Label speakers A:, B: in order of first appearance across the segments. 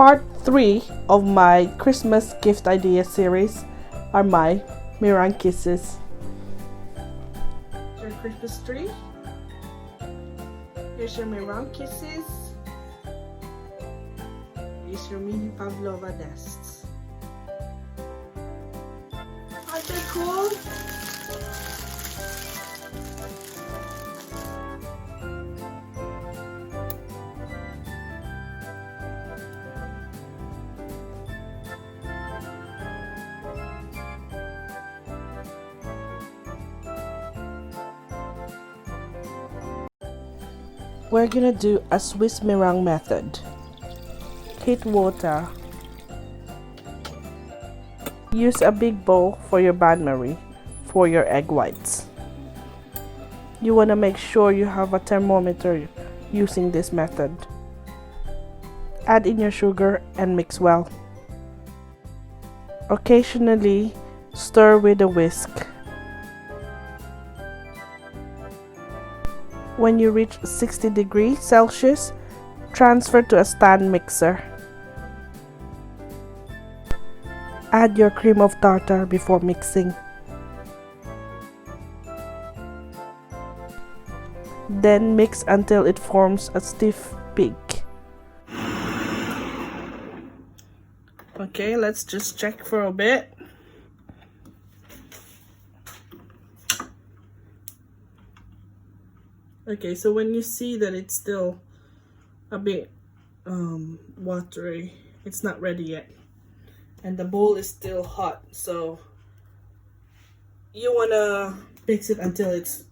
A: Part 3 of my Christmas gift idea series are my Meringue Kisses. Your Christmas tree. Here's your Meringue Kisses. Here's your mini pavlova nests. Aren't they cool? We're gonna do a Swiss meringue method. Heat water. Use a big bowl for your bain-marie for your egg whites. You wanna make sure you have a thermometer using this method. Add in your sugar and mix well. Occasionally stir with a whisk. When you reach 60 degrees Celsius, transfer to a stand mixer. Add your cream of tartar before mixing. Then mix until it forms a stiff peak. Okay, let's just check for a bit. Okay, so when you see that it's still a bit watery, it's not ready yet. And the bowl is still hot, so you wanna mix it until it's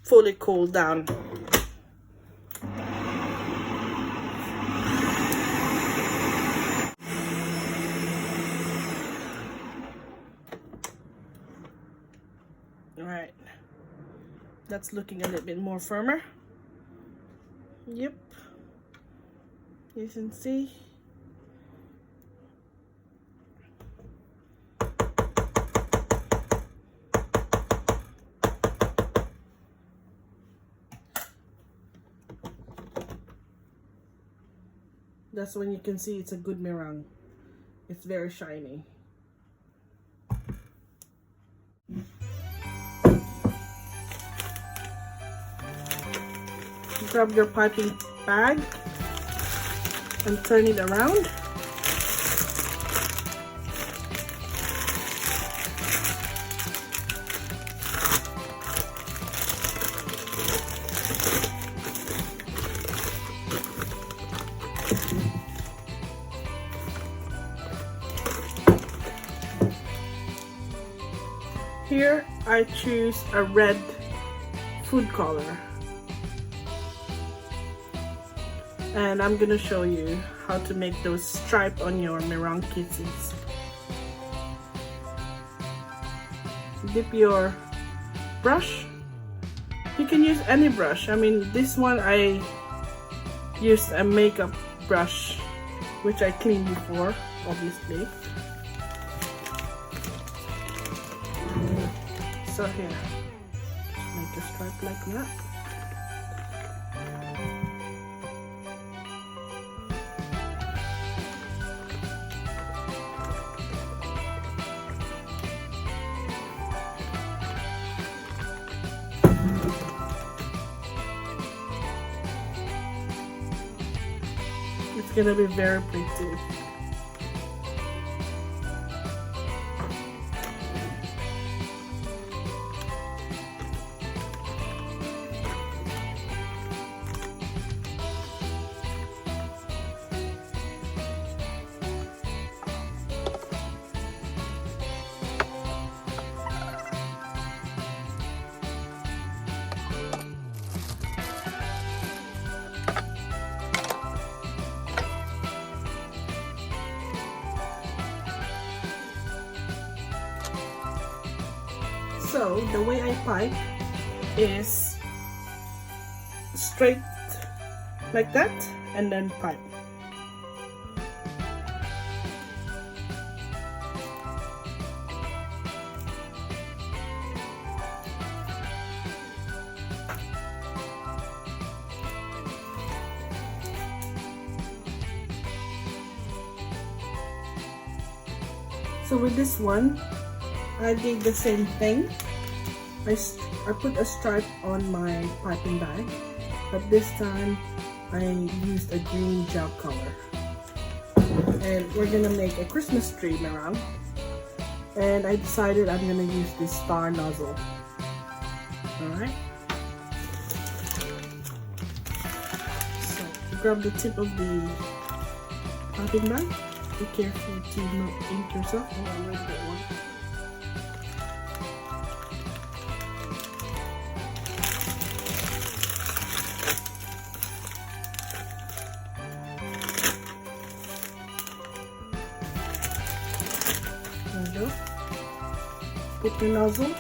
A: fully cooled down. Alright. That's looking a little bit more firmer. Yep. You can see. That's when you can see it's a good meringue. It's very shiny. Grab your piping bag and turn it around. Here I choose a red food color. And I'm gonna show you how to make those stripes on your Meringue Kisses. Dip your brush. You can use any brush. I mean, this one I used a makeup brush, which I cleaned before, obviously. So here, just make a stripe like that. It's gonna be very pretty. So the way I pipe is straight like that and then pipe. So with this one, I did the same thing. I put a stripe on my piping bag, but this time I used a green gel color. And we're gonna make a Christmas tree meringue. And I decided I'm gonna use this star nozzle. Alright. So grab the tip of the piping bag. Be careful to not ink yourself. Oh, I already got one. There you go. Put your nozzle.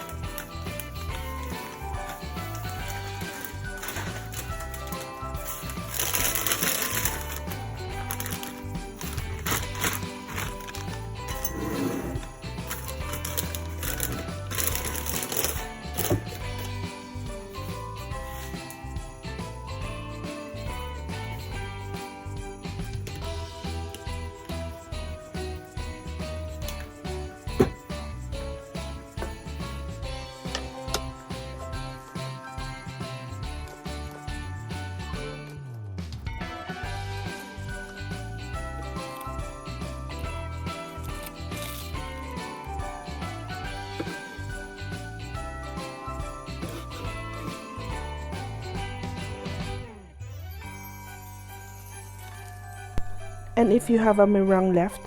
A: And if you have a meringue left,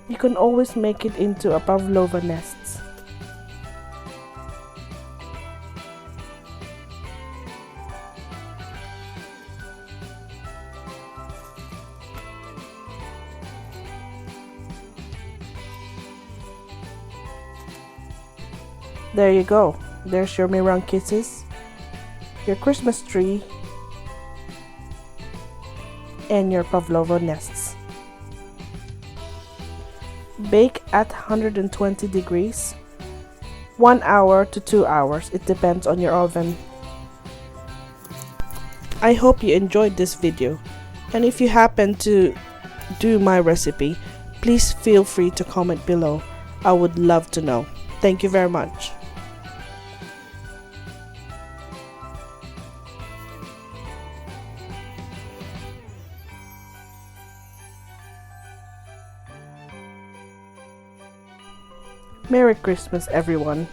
A: you can always make it into a pavlova nests. There you go. There's your Meringue Kisses, your Christmas tree, and your pavlova nests. Bake at 120 degrees, 1 hour to 2 hours. It depends on your oven. I hope you enjoyed this video, and if you happen to do my recipe, please feel free to comment below. I would love to know. Thank you very much. Merry Christmas, everyone.